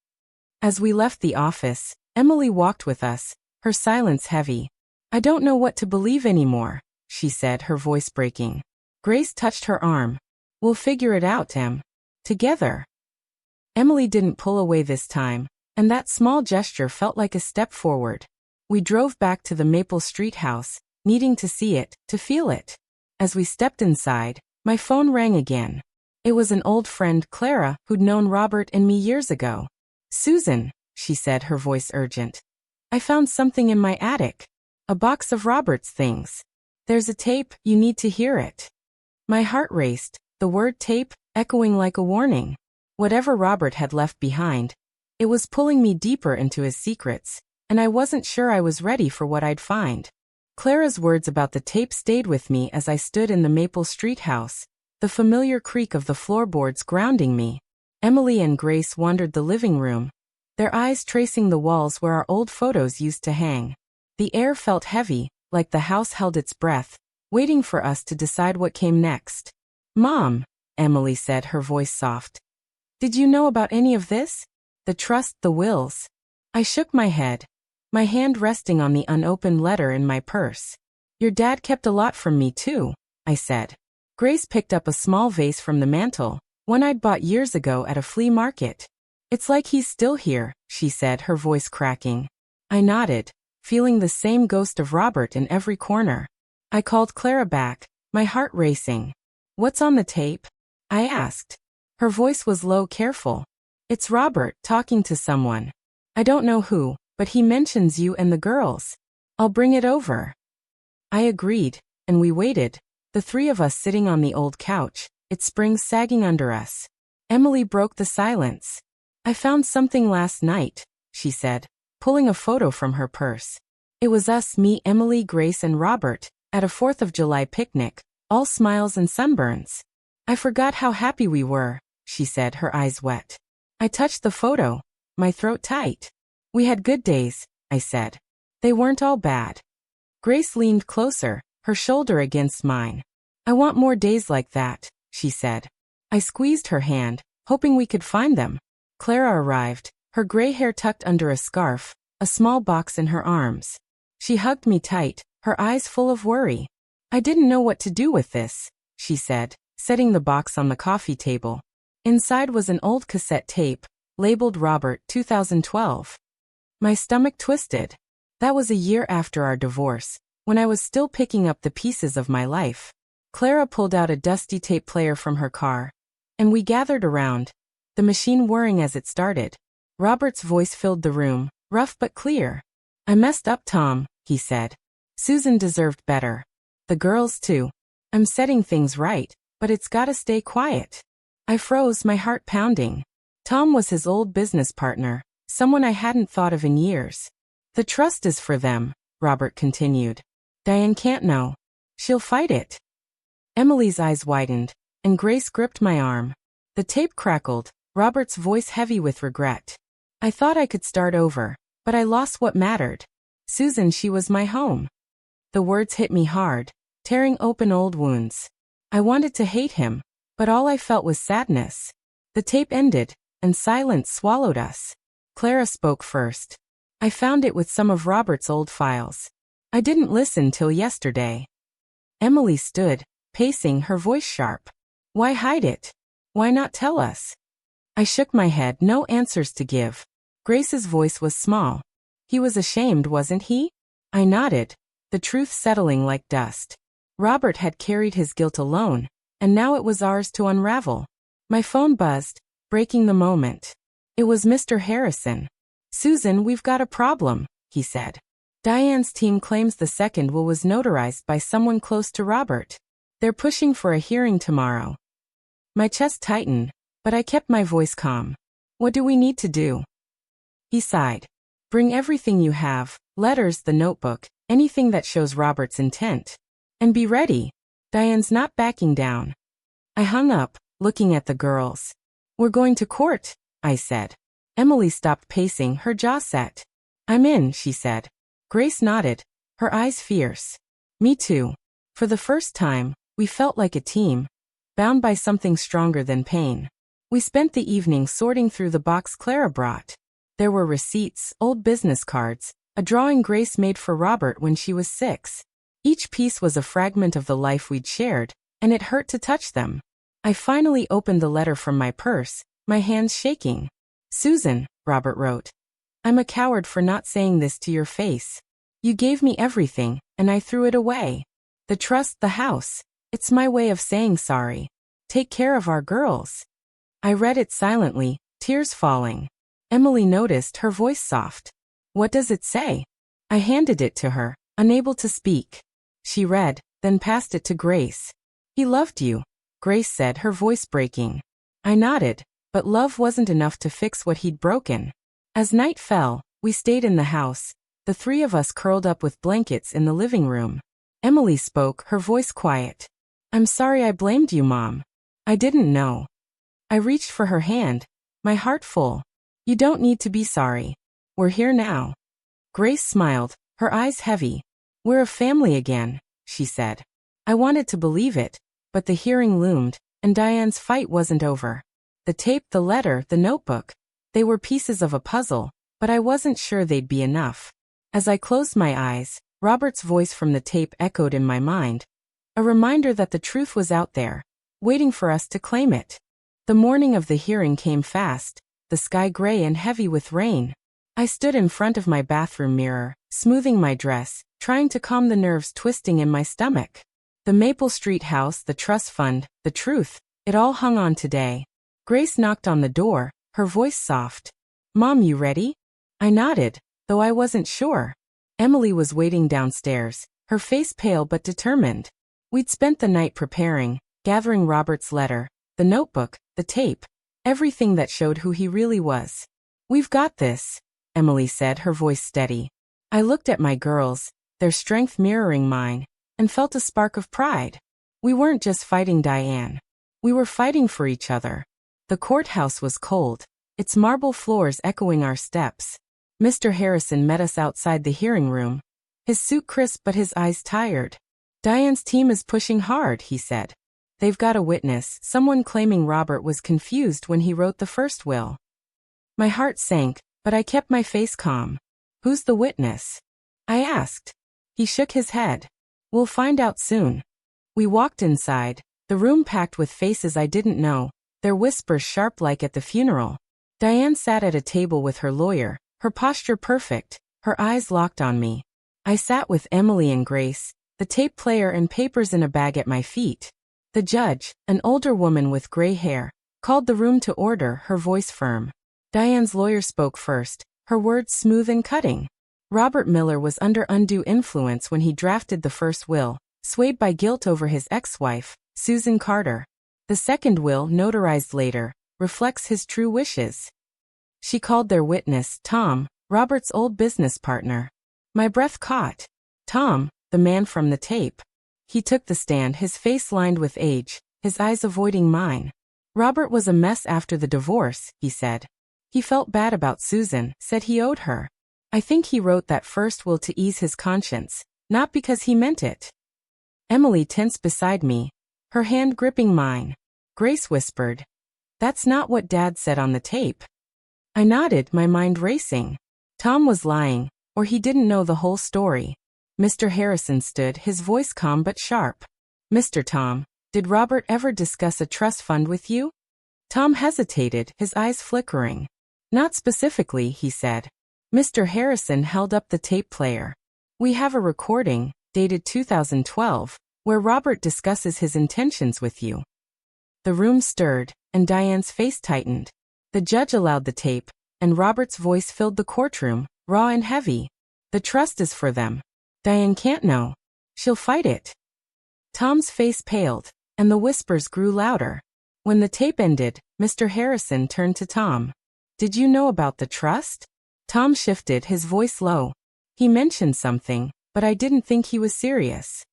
As we left the office, Emily walked with us, her silence heavy. "I don't know what to believe anymore," she said, her voice breaking. Grace touched her arm. "We'll figure it out, Em. Together." Emily didn't pull away this time, and that small gesture felt like a step forward. We drove back to the Maple Street house, needing to see it, to feel it. As we stepped inside, my phone rang again. It was an old friend, Clara, who'd known Robert and me years ago. "Susan," she said, her voice urgent. "I found something in my attic. A box of Robert's things. There's a tape, you need to hear it." My heart raced, the word tape echoing like a warning. Whatever Robert had left behind, it was pulling me deeper into his secrets, and I wasn't sure I was ready for what I'd find. Clara's words about the tape stayed with me as I stood in the Maple Street house, the familiar creak of the floorboards grounding me. Emily and Grace wandered the living room, their eyes tracing the walls where our old photos used to hang. The air felt heavy, like the house held its breath, waiting for us to decide what came next. "Mom," Emily said, her voice soft. "Did you know about any of this? The trust, the wills?" I shook my head, my hand resting on the unopened letter in my purse. "Your dad kept a lot from me too," I said. Grace picked up a small vase from the mantel, one I'd bought years ago at a flea market. "It's like he's still here," she said, her voice cracking. I nodded, feeling the same ghost of Robert in every corner. I called Clara back, my heart racing. "What's on the tape?" I asked. Her voice was low, careful. "It's Robert talking to someone. I don't know who, but he mentions you and the girls. I'll bring it over." I agreed, and we waited, the three of us sitting on the old couch, its springs sagging under us. Emily broke the silence. "I found something last night," she said, pulling a photo from her purse. It was us, me, Emily, Grace, and Robert, at a 4th of July picnic, all smiles and sunburns. "I forgot how happy we were," she said, her eyes wet. I touched the photo, my throat tight. "We had good days," I said. "They weren't all bad." Grace leaned closer, her shoulder against mine. "I want more days like that," she said. I squeezed her hand, hoping we could find them. Clara arrived, her gray hair tucked under a scarf, a small box in her arms. She hugged me tight, her eyes full of worry. "I didn't know what to do with this," she said, setting the box on the coffee table. Inside was an old cassette tape, labeled Robert 2012. My stomach twisted. That was a year after our divorce, when I was still picking up the pieces of my life. Clara pulled out a dusty tape player from her car, and we gathered around, the machine whirring as it started. Robert's voice filled the room, rough but clear. "I messed up, Tom," he said. "Susan deserved better. The girls too. I'm setting things right, but it's gotta stay quiet." I froze, my heart pounding. Tom was his old business partner, someone I hadn't thought of in years. "The trust is for them," Robert continued. "Diane can't know. She'll fight it." Emily's eyes widened, and Grace gripped my arm. The tape crackled, Robert's voice heavy with regret. "I thought I could start over, but I lost what mattered. Susan, she was my home." The words hit me hard, tearing open old wounds. I wanted to hate him, but all I felt was sadness. The tape ended, and silence swallowed us. Clara spoke first. "I found it with some of Robert's old files. I didn't listen till yesterday." Emily stood, pacing, her voice sharp. "Why hide it? Why not tell us?" I shook my head, no answers to give. Grace's voice was small. "He was ashamed, wasn't he?" I nodded, the truth settling like dust. Robert had carried his guilt alone, and now it was ours to unravel. My phone buzzed, breaking the moment. It was Mr. Harrison. "Susan, we've got a problem," he said. "Diane's team claims the second will was notarized by someone close to Robert. They're pushing for a hearing tomorrow." My chest tightened, but I kept my voice calm. "What do we need to do?" He sighed. "Bring everything you have, letters, the notebook, anything that shows Robert's intent. And be ready. Diane's not backing down." I hung up, looking at the girls. "We're going to court," I said. Emily stopped pacing, her jaw set. "I'm in," she said. Grace nodded, her eyes fierce. "Me too." For the first time, we felt like a team, bound by something stronger than pain. We spent the evening sorting through the box Clara brought. There were receipts, old business cards, a drawing Grace made for Robert when she was 6. Each piece was a fragment of the life we'd shared, and it hurt to touch them. I finally opened the letter from my purse, my hands shaking. "Susan," Robert wrote, "I'm a coward for not saying this to your face. You gave me everything, and I threw it away. The trust, the house. It's my way of saying sorry. Take care of our girls." I read it silently, tears falling. Emily noticed, her voice soft. "What does it say?" I handed it to her, unable to speak. She read, then passed it to Grace. "He loved you," Grace said, her voice breaking. I nodded, but love wasn't enough to fix what he'd broken. As night fell, we stayed in the house, The three of us curled up with blankets in the living room. Emily spoke, her voice quiet. I'm sorry I blamed you, Mom. I didn't know. I reached for her hand, my heart full. You don't need to be sorry. We're here now. Grace smiled, her eyes heavy. We're a family again, she said. I wanted to believe it, but the hearing loomed, and Diane's fight wasn't over. The tape, the letter, the notebook. They were pieces of a puzzle, but I wasn't sure they'd be enough. As I closed my eyes, Robert's voice from the tape echoed in my mind. A reminder that the truth was out there, waiting for us to claim it. The morning of the hearing came fast, the sky gray and heavy with rain. I stood in front of my bathroom mirror, smoothing my dress, trying to calm the nerves twisting in my stomach. The Maple Street house, the trust fund, the truth, it all hung on today. Grace knocked on the door, her voice soft. Mom, you ready? I nodded, though I wasn't sure. Emily was waiting downstairs, her face pale but determined. We'd spent the night preparing, gathering Robert's letter, the notebook, the tape, everything that showed who he really was. We've got this, Emily said, her voice steady. I looked at my girls, their strength mirroring mine, and felt a spark of pride. We weren't just fighting Diane. We were fighting for each other. The courthouse was cold, its marble floors echoing our steps. Mr. Harrison met us outside the hearing room, his suit crisp but his eyes tired. Diane's team is pushing hard, he said. They've got a witness, someone claiming Robert was confused when he wrote the first will. My heart sank, but I kept my face calm. Who's the witness? I asked. He shook his head. We'll find out soon. We walked inside, the room packed with faces I didn't know, their whispers sharp like at the funeral. Diane sat at a table with her lawyer, her posture perfect, her eyes locked on me. I sat with Emily and Grace, the tape player and papers in a bag at my feet. The judge, an older woman with gray hair, called the room to order, her voice firm. Diane's lawyer spoke first, her words smooth and cutting. Robert Miller was under undue influence when he drafted the first will, swayed by guilt over his ex-wife, Susan Carter. The second will, notarized later, reflects his true wishes. She called their witness, Tom, Robert's old business partner. My breath caught. Tom, the man from the tape. He took the stand, his face lined with age, his eyes avoiding mine. Robert was a mess after the divorce, he said. He felt bad about Susan, said he owed her. I think he wrote that first will to ease his conscience, not because he meant it. Emily tensed beside me, her hand gripping mine. Grace whispered, "That's not what Dad said on the tape." I nodded, my mind racing. Tom was lying, or he didn't know the whole story. Mr. Harrison stood, his voice calm but sharp. Mr. Tom, did Robert ever discuss a trust fund with you? Tom hesitated, his eyes flickering. Not specifically, he said. Mr. Harrison held up the tape player. We have a recording, dated 2012, where Robert discusses his intentions with you. The room stirred, and Diane's face tightened. The judge allowed the tape, and Robert's voice filled the courtroom, raw and heavy. The trust is for them. Diane can't know. She'll fight it. Tom's face paled, and the whispers grew louder. When the tape ended, Mr. Harrison turned to Tom. Did you know about the trust? Tom shifted, his voice low. He mentioned something, but I didn't think he was serious.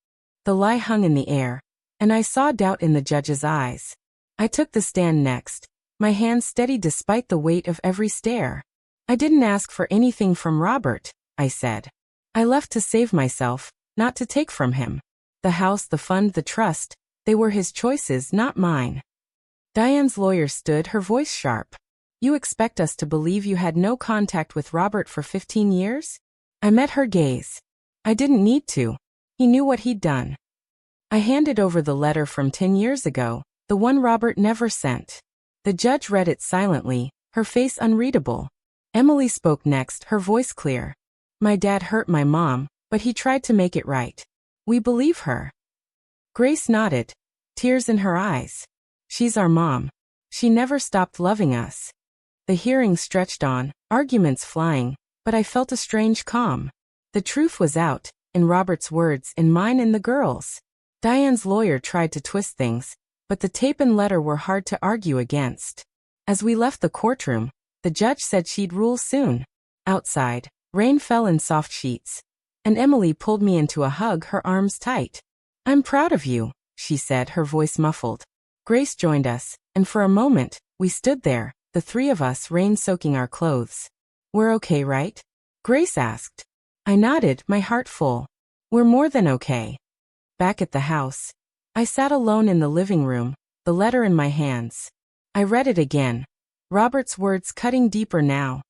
The lie hung in the air, and I saw doubt in the judge's eyes. I took the stand next, my hands steady despite the weight of every stare. I didn't ask for anything from Robert, I said. I left to save myself, not to take from him. The house, the fund, the trust, they were his choices, not mine. Diane's lawyer stood, her voice sharp. You expect us to believe you had no contact with Robert for 15 years? I met her gaze. I didn't need to. He knew what he'd done. I handed over the letter from 10 years ago, the one Robert never sent. The judge read it silently, her face unreadable. Emily spoke next, her voice clear. My dad hurt my mom, but he tried to make it right. We believe her. Grace nodded, tears in her eyes. She's our mom. She never stopped loving us. The hearing stretched on, arguments flying, but I felt a strange calm. The truth was out, in Robert's words, in mine and the girls'. Diane's lawyer tried to twist things, but the tape and letter were hard to argue against. As we left the courtroom, the judge said she'd rule soon. Outside, Rain fell in soft sheets, and Emily pulled me into a hug, her arms tight. "I'm proud of you," she said, her voice muffled. Grace joined us, and for a moment, we stood there, the three of us, rain soaking our clothes. "We're okay, right?" Grace asked. I nodded, my heart full. "We're more than okay." Back at the house, I sat alone in the living room, the letter in my hands. I read it again. Robert's words cutting deeper now.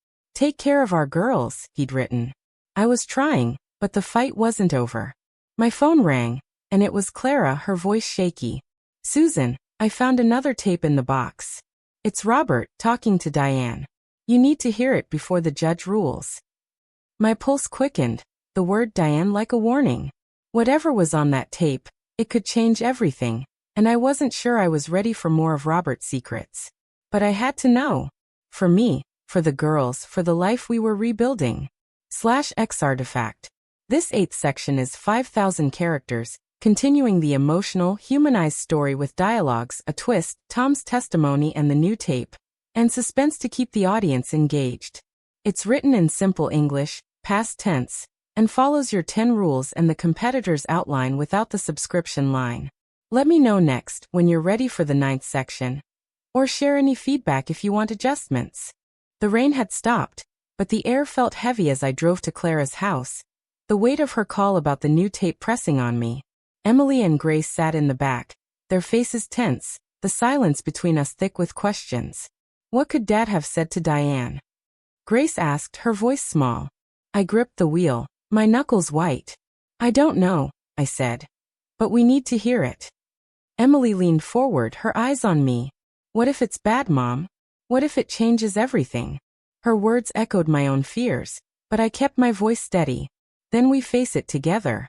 "Take care of our girls," he'd written. I was trying, but the fight wasn't over. My phone rang, and it was Clara, her voice shaky. "Susan, I found another tape in the box. It's Robert talking to Diane. You need to hear it before the judge rules." My pulse quickened, the word Diane like a warning. Whatever was on that tape, it could change everything, and I wasn't sure I was ready for more of Robert's secrets. But I had to know. For me, for the girls, for the life we were rebuilding. /X artifact. This 8th section is 5,000 characters, continuing the emotional, humanized story with dialogues, a twist, Tom's testimony and the new tape, and suspense to keep the audience engaged. It's written in simple English, past tense, and follows your 10 rules and the competitor's outline without the subscription line. Let me know next when you're ready for the 9th section. Or share any feedback if you want adjustments. The rain had stopped, but the air felt heavy as I drove to Clara's house, the weight of her call about the new tape pressing on me. Emily and Grace sat in the back, their faces tense, the silence between us thick with questions. What could Dad have said to Diane? Grace asked, her voice small. I gripped the wheel, my knuckles white. "I don't know," I said. "But we need to hear it." Emily leaned forward, her eyes on me. "What if it's bad, Mom? What if it changes everything?" Her words echoed my own fears, but I kept my voice steady. "Then we face it together."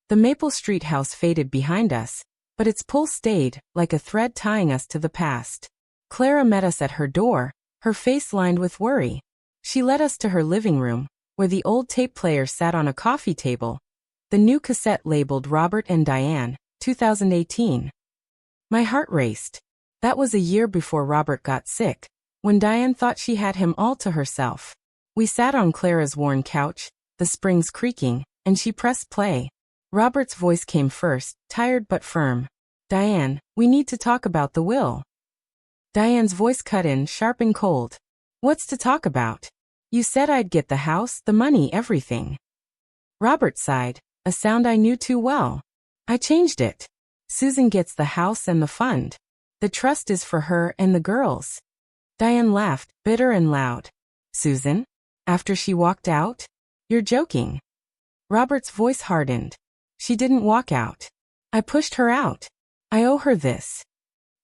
The Maple Street house faded behind us, but its pull stayed, like a thread tying us to the past. Clara met us at her door, her face lined with worry. She led us to her living room, where the old tape player sat on a coffee table. The new cassette labeled Robert and Diane, 2018. My heart raced. That was a year before Robert got sick, when Diane thought she had him all to herself. We sat on Clara's worn couch, the springs creaking, and she pressed play. Robert's voice came first, tired but firm. "Diane, we need to talk about the will." Diane's voice cut in, sharp and cold. "What's to talk about? You said I'd get the house, the money, everything." Robert sighed, a sound I knew too well. "I changed it. Susan gets the house and the fund. The trust is for her and the girls." Diane laughed, bitter and loud. "Susan? After she walked out? You're joking." Robert's voice hardened. "She didn't walk out. I pushed her out. I owe her this."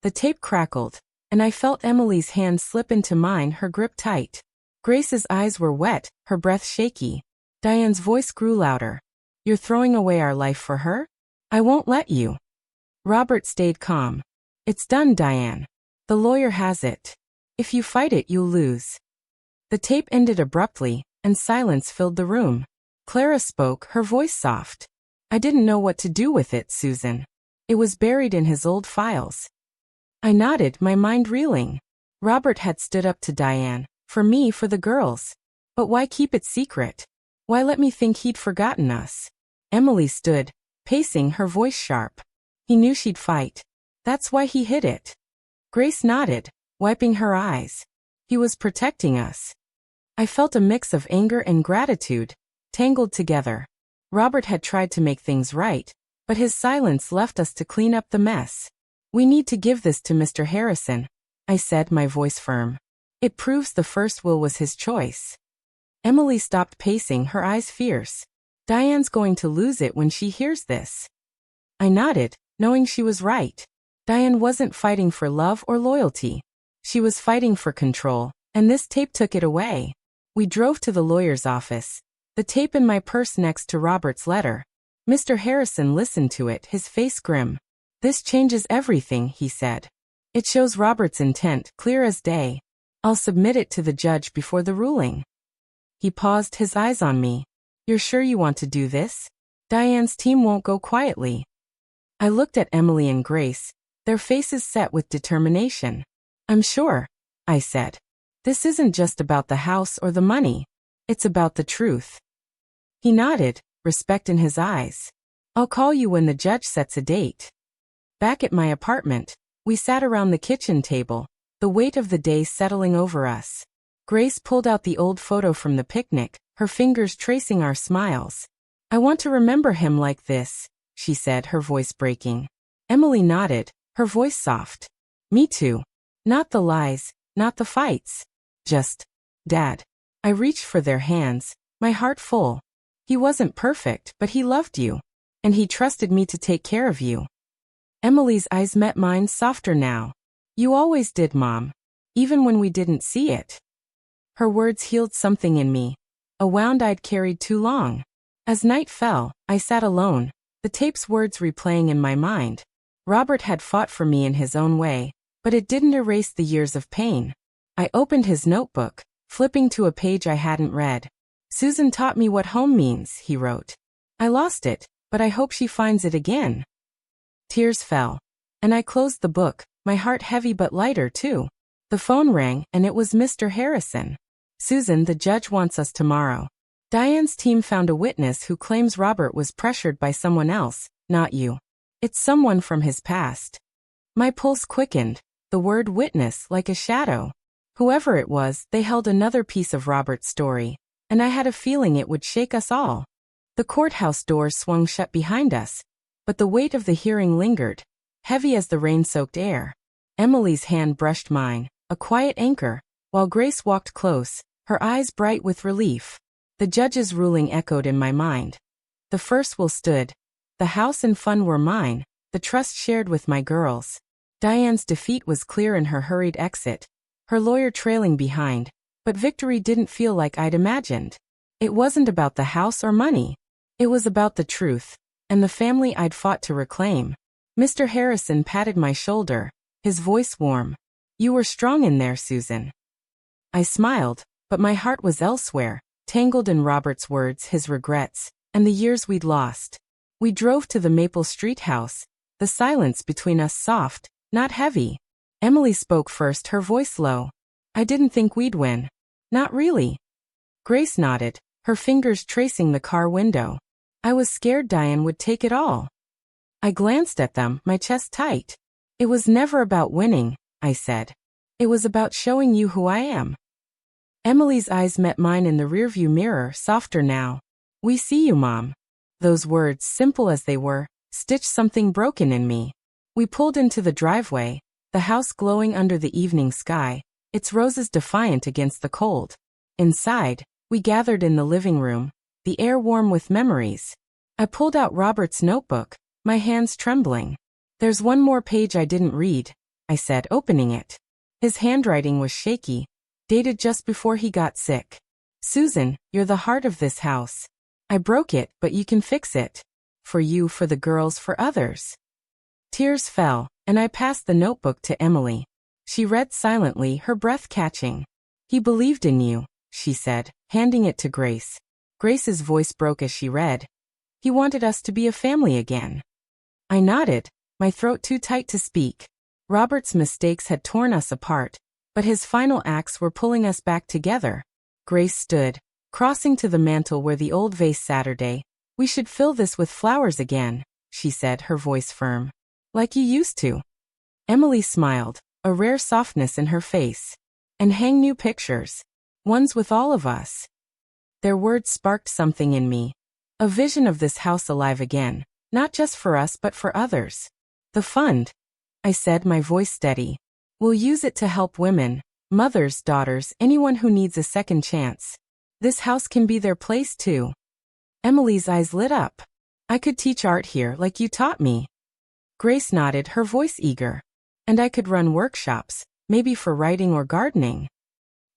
The tape crackled, and I felt Emily's hand slip into mine, her grip tight. Grace's eyes were wet, her breath shaky. Diane's voice grew louder. "You're throwing away our life for her? I won't let you." Robert stayed calm. "It's done, Diane. The lawyer has it. If you fight it, you'll lose." The tape ended abruptly, and silence filled the room. Clara spoke, her voice soft. "I didn't know what to do with it, Susan. It was buried in his old files." I nodded, my mind reeling. Robert had stood up to Diane, for me, for the girls. But why keep it secret? Why let me think he'd forgotten us? Emily stood, pacing, her voice sharp. He knew she'd fight. That's why he hid it. Grace nodded, wiping her eyes. He was protecting us. I felt a mix of anger and gratitude, tangled together. Robert had tried to make things right, but his silence left us to clean up the mess. "We need to give this to Mr. Harrison," I said, my voice firm. "It proves the first will was his choice." Emily stopped pacing, her eyes fierce. "Diane's going to lose it when she hears this." I nodded, knowing she was right. Diane wasn't fighting for love or loyalty. She was fighting for control, and this tape took it away. We drove to the lawyer's office, the tape in my purse next to Robert's letter. Mr. Harrison listened to it, his face grim. "This changes everything," he said. "It shows Robert's intent, clear as day. I'll submit it to the judge before the ruling." He paused, his eyes on me. "You're sure you want to do this? Diane's team won't go quietly." I looked at Emily and Grace, their faces set with determination. "I'm sure," I said. "This isn't just about the house or the money. It's about the truth. He nodded, respect in his eyes. I'll call you when the judge sets a date. Back at my apartment, we sat around the kitchen table, the weight of the day settling over us. Grace pulled out the old photo from the picnic, her fingers tracing our smiles. I want to remember him like this, she said, her voice breaking. Emily nodded, her voice soft. Me too. Not the lies, not the fights. Just, Dad. I reached for their hands, my heart full. He wasn't perfect, but he loved you. And he trusted me to take care of you. Emily's eyes met mine, softer now. You always did, Mom. Even when we didn't see it. Her words healed something in me. A wound I'd carried too long. As night fell, I sat alone, the tape's words replaying in my mind. Robert had fought for me in his own way, but it didn't erase the years of pain. I opened his notebook, flipping to a page I hadn't read. Susan taught me what home means, he wrote. I lost it, but I hope she finds it again. Tears fell. And I closed the book, my heart heavy but lighter too. The phone rang, and it was Mr. Harrison. Susan, the judge wants us tomorrow. Diane's team found a witness who claims Robert was pressured by someone else, not you. It's someone from his past. My pulse quickened, the word witness like a shadow. Whoever it was, they held another piece of Robert's story, and I had a feeling it would shake us all. The courthouse doors swung shut behind us, but the weight of the hearing lingered, heavy as the rain-soaked air. Emily's hand brushed mine, a quiet anchor, while Grace walked close, her eyes bright with relief. The judge's ruling echoed in my mind. The first will stood. The house and fun were mine, the trust shared with my girls. Diane's defeat was clear in her hurried exit, her lawyer trailing behind, but victory didn't feel like I'd imagined. It wasn't about the house or money. It was about the truth, and the family I'd fought to reclaim. Mr. Harrison patted my shoulder, his voice warm. You were strong in there, Susan. I smiled, but my heart was elsewhere, tangled in Robert's words, his regrets, and the years we'd lost. We drove to the Maple Street house, the silence between us soft, not heavy. Emily spoke first, her voice low. I didn't think we'd win. Not really. Grace nodded, her fingers tracing the car window. I was scared Diane would take it all. I glanced at them, my chest tight. It was never about winning, I said. It was about showing you who I am. Emily's eyes met mine in the rearview mirror, softer now. We see you, Mom. Those words, simple as they were, stitched something broken in me. We pulled into the driveway, the house glowing under the evening sky, its roses defiant against the cold. Inside, we gathered in the living room, the air warm with memories. I pulled out Robert's notebook, my hands trembling. There's one more page I didn't read, I said, opening it. His handwriting was shaky, dated just before he got sick. Susan, you're the heart of this house. I broke it, but you can fix it. For you, for the girls, for others. Tears fell, and I passed the notebook to Emily. She read silently, her breath catching. He believed in you, she said, handing it to Grace. Grace's voice broke as she read. He wanted us to be a family again. I nodded, my throat too tight to speak. Robert's mistakes had torn us apart, but his final acts were pulling us back together. Grace stood, crossing to the mantel where the old vase Saturday. We should fill this with flowers again, she said, her voice firm. Like you used to. Emily smiled, a rare softness in her face. And hang new pictures. Ones with all of us. Their words sparked something in me. A vision of this house alive again, not just for us but for others. The fund, I said, my voice steady. We'll use it to help women, mothers, daughters, anyone who needs a second chance. This house can be their place too. Emily's eyes lit up. I could teach art here like you taught me. Grace nodded, her voice eager. And I could run workshops, maybe for writing or gardening.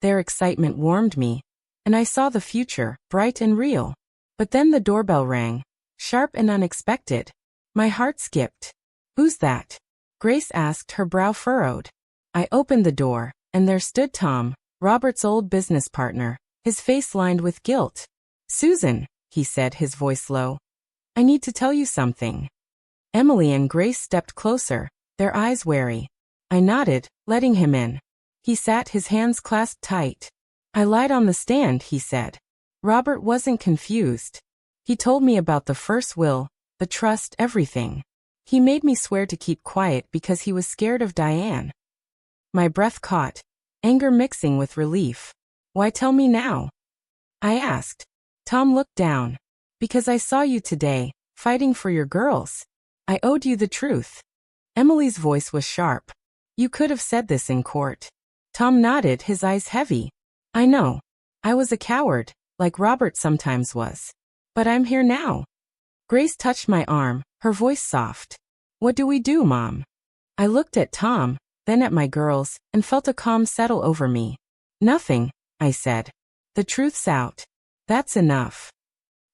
Their excitement warmed me, and I saw the future, bright and real. But then the doorbell rang, sharp and unexpected. My heart skipped. Who's that? Grace asked, her brow furrowed. I opened the door, and there stood Tom, Robert's old business partner, his face lined with guilt. Susan, he said, his voice low. I need to tell you something. Emily and Grace stepped closer, their eyes wary. I nodded, letting him in. He sat, his hands clasped tight. I lied on the stand, he said. Robert wasn't confused. He told me about the first will, the trust, everything. He made me swear to keep quiet because he was scared of Diane. My breath caught, anger mixing with relief. Why tell me now? I asked. Tom looked down. Because I saw you today, fighting for your girls. I owed you the truth. Emily's voice was sharp. You could have said this in court. Tom nodded, his eyes heavy. I know. I was a coward, like Robert sometimes was. But I'm here now. Grace touched my arm, her voice soft. What do we do, Mom? I looked at Tom, then at my girls, and felt a calm settle over me. Nothing, I said. The truth's out. That's enough.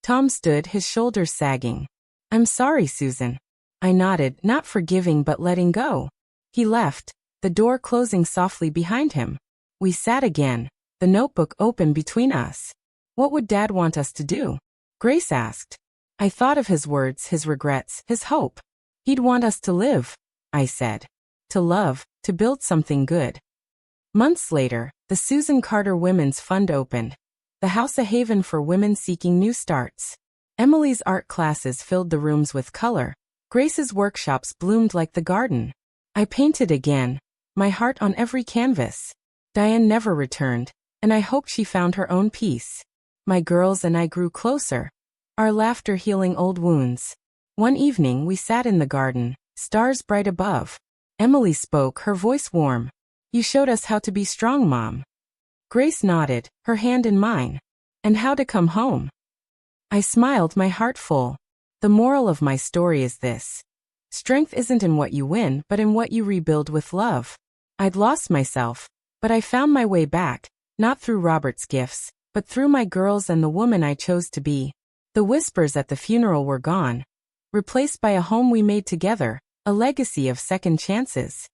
Tom stood, his shoulders sagging. I'm sorry, Susan. I nodded, not forgiving but letting go. He left, the door closing softly behind him. We sat again, the notebook open between us. What would Dad want us to do? Grace asked. I thought of his words, his regrets, his hope. He'd want us to live, I said. To love, to build something good. Months later, the Susan Carter Women's Fund opened. The house a haven for women seeking new starts. Emily's art classes filled the rooms with color. Grace's workshops bloomed like the garden. I painted again, my heart on every canvas. Diane never returned, and I hoped she found her own peace. My girls and I grew closer, our laughter healing old wounds. One evening we sat in the garden, stars bright above. Emily spoke, her voice warm. You showed us how to be strong, Mom. Grace nodded, her hand in mine. And how to come home. I smiled, my heart full. The moral of my story is this. Strength isn't in what you win, but in what you rebuild with love. I'd lost myself, but I found my way back, not through Robert's gifts, but through my girls and the woman I chose to be. The whispers at the funeral were gone, replaced by a home we made together, a legacy of second chances.